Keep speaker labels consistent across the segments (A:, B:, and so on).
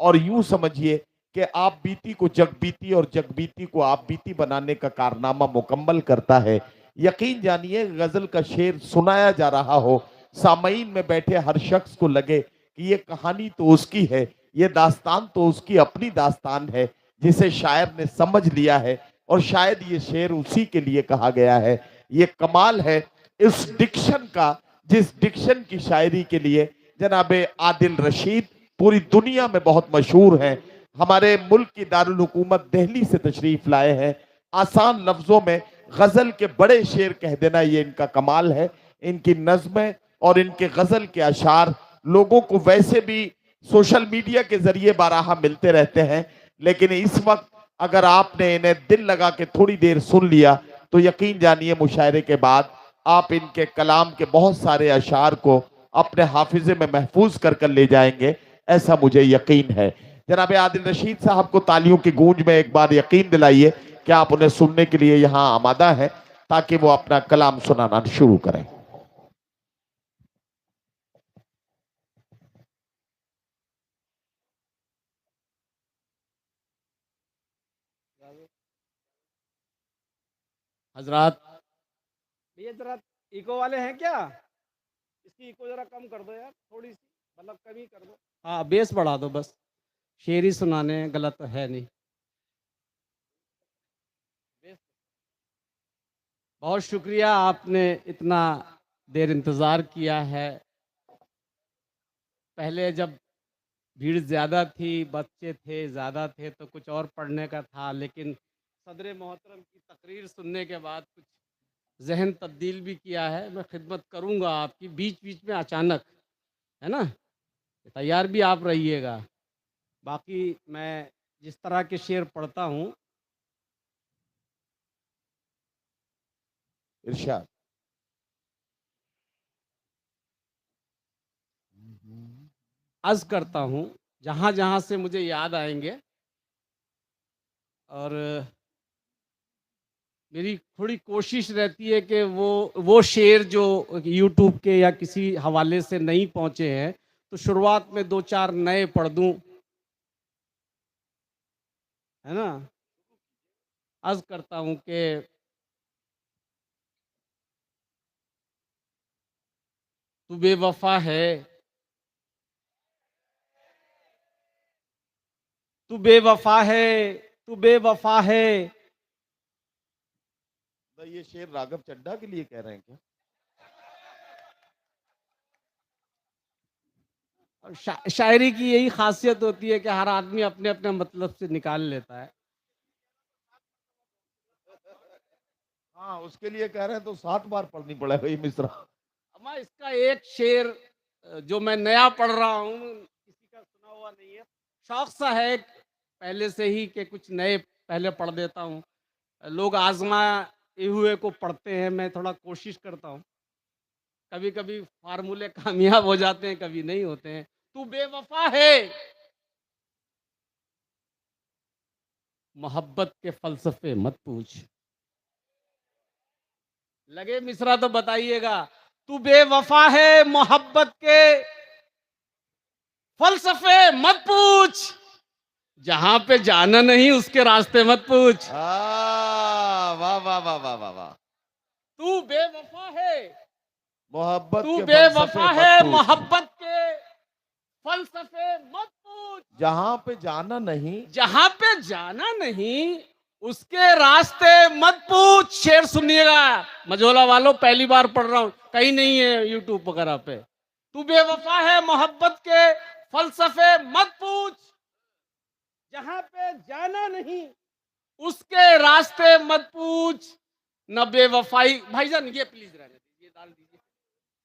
A: और यूं समझिए कि आप बीती को जगबीती और जगबीती को आप बीती बनाने का कारनामा मुकम्मल करता है। यकीन जानिए गजल का शेर सुनाया जा रहा हो, सामईन में बैठे हर शख्स को लगे कि ये कहानी तो उसकी है, ये दास्तान तो उसकी अपनी दास्तान है जिसे शायर ने समझ लिया है और शायद ये शेर उसी के लिए कहा गया है। ये कमाल है इस डिक्शन का, जिस डिक्शन की शायरी के लिए जनाब आदिल रशीद पूरी दुनिया में बहुत मशहूर हैं। हमारे मुल्क की दारुल हुकूमत दिल्ली से तशरीफ लाए हैं। आसान लफ्जों में गजल के बड़े शेर कह देना ये इनका कमाल है। इनकी नज़में और इनके गजल के अशार लोगों को वैसे भी सोशल मीडिया के जरिए बारहा मिलते रहते हैं, लेकिन इस वक्त अगर आपने इन्हें दिल लगा के थोड़ी देर सुन लिया तो यकीन जानिए मुशायरे के बाद आप इनके कलाम के बहुत सारे अशार को अपने हाफिजे में महफूज कर ले जाएंगे, ऐसा मुझे यकीन है। जनाब आदिल रशीद साहब को तालियों की गूंज में एक बार यकीन दिलाइए कि आप उन्हें सुनने के लिए यहां आमादा है ताकि वो अपना कलाम सुनाना शुरू करें।
B: हजरात, ये जरा इको वाले हैं क्या? इसकी इको जरा कम कर दो यार, थोड़ी सी, मतलब कम ही कर दो। हाँ, बेस बढ़ा दो बस। शेरी सुनाने गलत है नहीं। बहुत शुक्रिया, आपने इतना देर इंतज़ार किया है। पहले जब भीड़ ज़्यादा थी, बच्चे थे, ज़्यादा थे तो कुछ और पढ़ने का था, लेकिन सदर मोहतरम की तकरीर सुनने के बाद कुछ जहन तब्दील भी किया है। मैं खिदमत करूँगा आपकी, बीच बीच में अचानक, है ना? तैयार भी आप रहिएगा। बाकी मैं जिस तरह के शेर पढ़ता हूँ,
A: इरशाद।
B: अर्ज़ करता हूँ जहाँ जहाँ से मुझे याद आएंगे, और मेरी थोड़ी कोशिश रहती है कि वो शेर जो यूट्यूब के या किसी हवाले से नहीं पहुँचे हैं तो शुरुआत में 2-4 नए पढ़ दूँ, है ना? अर्ज़ करता हूँ कि तू बेवफ़ा है, तू बेवफ़ा है, तू बेवफ़ा है।
A: ये शेर राघव चड्ढा के लिए कह रहे हैं क्या?
B: और शायरी की यही खासियत होती है कि हर आदमी अपने अपने मतलब से निकाल लेता है।
A: हाँ, उसके लिए कह रहे हैं तो 7 बार पढ़नी पड़ेगा ये मिसरा।
B: अम्मा, इसका एक शेर जो मैं नया पढ़ रहा हूँ, किसी का सुना हुआ नहीं है, शौक सा है पहले से ही कि कुछ नए पहले पढ़ देता हूँ। लोग आजमाए हुए को पढ़ते हैं, मैं थोड़ा कोशिश करता हूँ। कभी कभी फार्मूले कामयाब हो जाते हैं, कभी नहीं होते हैं। तू बेवफा है, मोहब्बत के फलसफे मत पूछ। लगे मिसरा तो बताइएगा। तू बेवफा है, मोहब्बत के फलसफे मत पूछ, जहां पे जाना नहीं उसके रास्ते मत पूछ।
A: वाह वाह वाह वाह वाह वाह।
B: तू बेवफा है,
A: मोहब्बत
B: तू
A: के
B: बेवफा
A: फलसफे मत
B: है,
A: पूछ,
B: मोहब्बत के फलसफे मत पूछ,
A: जहां पे जाना नहीं।
B: जहां पे जाना नहीं उसके रास्ते मत पूछ। शेर सुनिएगा मझोला वालों, पहली बार पढ़ रहा हूं, कहीं नहीं है यूट्यूब वगैरह पे। तू बेवफा है, मोहब्बत के फलसफे मत पूछ, जहां पे जाना नहीं उसके रास्ते मत पूछ। न बेवफाई, भाईजान ये प्लीज रहने दीजिए, डाल दीजिए।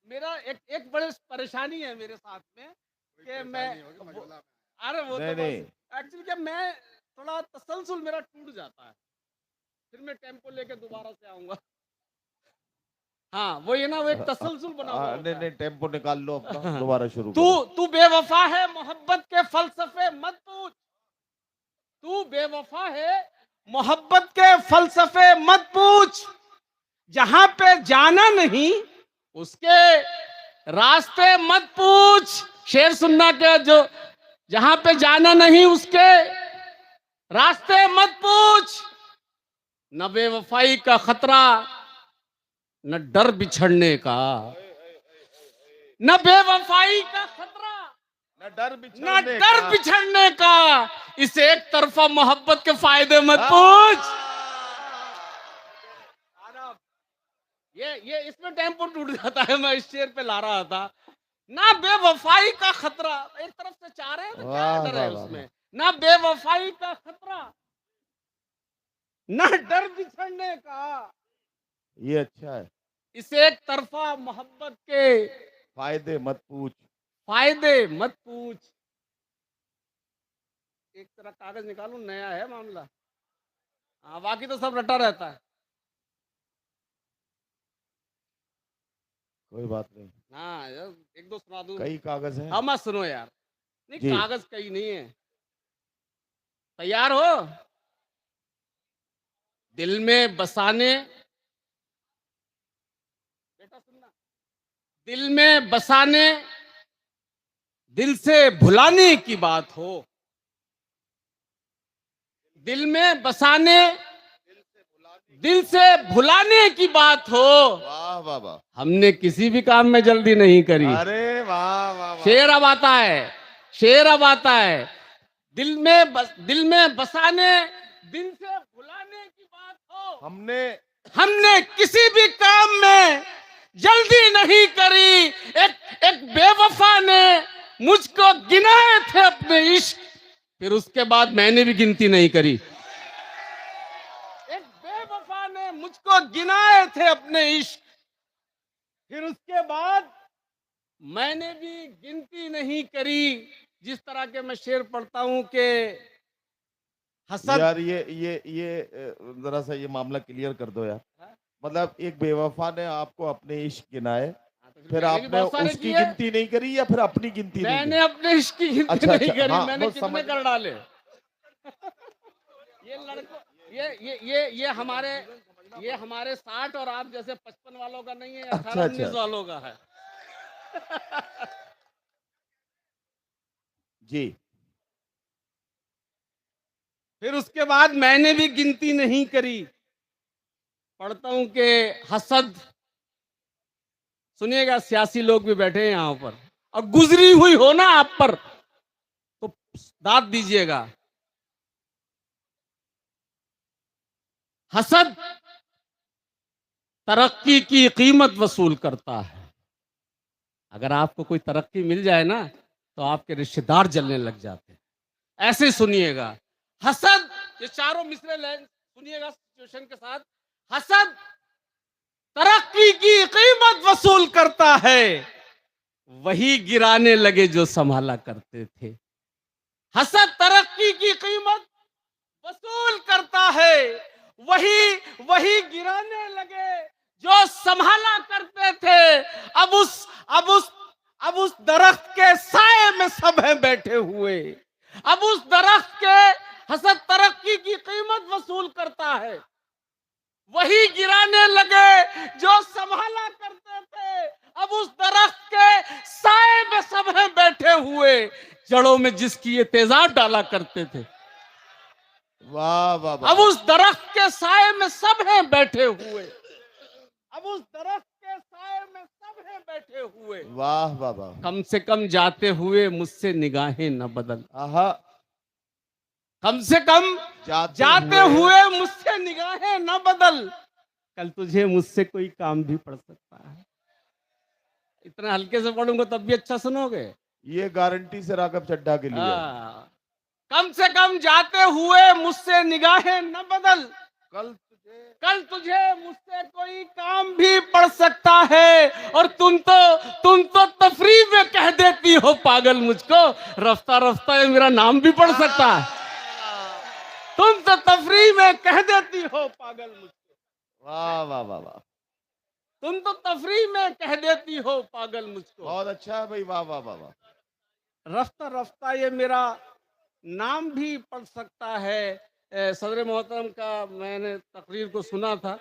B: मेरा एक बड़ी परेशानी है मेरे साथ में कि मैं, अरे वो तो बस एक्चुअली क्या, मैं थोड़ा तसलसल मेरा टूट जाता है, फिर मैं टेम्पो लेके दोबारा से आऊंगा। हाँ वो ये ना, वो एक तसलसल बना हुआ होता
A: नहीं
B: है।
A: नहीं, टेम्पो निकाल लो अपना, दोबारा शुरू
B: तू
A: करो।
B: तू बेवफा है, मोहब्बत के फलसफे मत पूछ। तू बेवफा है, मोहब्बत के फलसफे मत पूछ, जहां पे जाना नहीं उसके रास्ते मत पूछ। शेर सुनना के जो जहां पे जाना नहीं उसके रास्ते मत पूछ। न बेवफाई का खतरा, न डर बिछड़ने का। न बेवफाई का खतरा,
A: न डर
B: न
A: बिछड़ने
B: डर
A: का।
B: बिछड़ने का। इस एक तरफा मोहब्बत के फायदे मत पूछ। ये इसमें टेम्पो टूट जाता है। मैं इस शेर पे ला रहा था। ना बेवफाई का खतरा, एक तरफ से चाह रहे हैं तो क्या
A: वाह
B: डर
A: वाह
B: है
A: वाह
B: उसमें। ना बेवफाई का खतरा, ना डर बिछड़ने का।
A: ये अच्छा है।
B: इस एक तरफा मोहब्बत के
A: फायदे मत पूछ।
B: फायदे मत पूछ। एक तरह कागज निकालूं, नया है मामला। हाँ, बाकी तो सब रटा रहता है।
A: कोई बात नहीं,
B: हाँ यार, एक दो सुना दूं।
A: कई कागज हैं।
B: हाँ मत सुनो यार। नहीं,
A: जी।
B: कागज कई नहीं है। तैयार हो? दिल में बसाने, बेटा सुनना। दिल में बसाने, दिल से भुलाने की बात हो। दिल में बसाने, दिल से भुलाने की बात हो।
A: वाह वाह वाह।
B: हमने किसी भी काम में जल्दी नहीं करी।
A: अरे वाह वाह वाह।
B: शेर अब आता है, शेर अब आता है। दिल में बसाने, दिल से भुलाने की बात हो। हमने किसी भी काम में जल्दी नहीं करी। एक बेवफा ने मुझको गिनाए थे अपने इश्क, फिर उसके बाद मैंने भी गिनती नहीं करी। एक बेवफा ने मुझको गिनाए थे अपने इश्क, फिर उसके बाद मैंने भी गिनती नहीं करी। जिस तरह के मैं शेर पढ़ता हूं कि हसद।
A: यार ये जरा सा ये मामला क्लियर कर दो यार। मतलब एक बेवफा ने आपको अपने इश्क गिनाए, फिर
B: मैंने भी
A: आपने
B: बहुत सारे
A: उसकी
B: किए।
A: गिनती नहीं करी या फिर अपनी गिनती नहीं
B: मैंने
A: करी?
B: अपने इश्क की गिनती
A: अच्छा
B: नहीं
A: अच्छा,
B: करी।
A: हाँ
B: मैंने
A: वो
B: कितने
A: समझ।
B: कर डाले। ये लड़कों, ये हमारे 60 और आप जैसे 55 वालों का नहीं है,
A: अच्छा
B: 18-19
A: अच्छा
B: वालों का है।
A: जी।
B: फिर उसके बाद मैंने भी गिनती नहीं करी। पढ़ता हूं कि हसद, सुनिएगा, सियासी लोग भी बैठे हैं यहां पर, और गुजरी हुई हो ना आप पर तो दाद दीजिएगा। हसद तरक्की की कीमत वसूल करता है। अगर आपको कोई तरक्की मिल जाए ना तो आपके रिश्तेदार जलने लग जाते हैं। ऐसे सुनिएगा। हसद, ये चारों मिसरे लाइन सुनिएगा सिचुएशन के साथ। हसद तरक्की की कीमत वसूल करता है, वही गिराने लगे जो संभाला करते थे। हसद तरक्की की कीमत वसूल करता है, वही वही गिराने लगे जो संभाला करते थे। अब उस अब उस अब उस दरख्त के साए में सब हैं बैठे हुए। अब उस दरख्त के, हसद तरक्की की कीमत वसूल करता है, वही गिराने लगे जो संभाला करते थे। अब उस दरख्त के साए में सब हैं बैठे हुए, जड़ों में जिसकी ये तेजाब डाला करते थे।
A: वाह वाह वाह।
B: अब उस दरख्त के साए में सब हैं बैठे हुए। अब उस दरख्त के साए में सब हैं बैठे हुए।
A: वाह वाह वाह।
B: कम से कम जाते हुए मुझसे निगाहें न बदल।
A: आहा।
B: कम से कम जाते हुए मुझसे निगाहें न बदल। कल तुझे मुझसे कोई काम भी पड़ सकता है। इतना हल्के से पढ़ूंगा तब भी अच्छा सुनोगे।
A: ये गारंटी से राघव चड्ढा के लिए है।
B: कम से कम जाते हुए मुझसे निगाहें न बदल। कल तुझे मुझसे कोई काम भी पड़ सकता है। और तुम तो तफरीह में कह देती हो पागल मुझको, रफ्ता रफ्ता ये मेरा नाम भी पड़ सकता है। तुम तो तफरीह में कह देती हो पागल मुझको।
A: वाह वाह वाह वाह।
B: तुम तो तफरीह में कह देती हो पागल मुझको।
A: बहुत अच्छा है भाई, वाह वाह वाह वाह।
B: रफ्ता रफ्ता ये मेरा नाम भी पड़ सकता है। सदर मोहतरम का मैंने तकरीर को सुना था।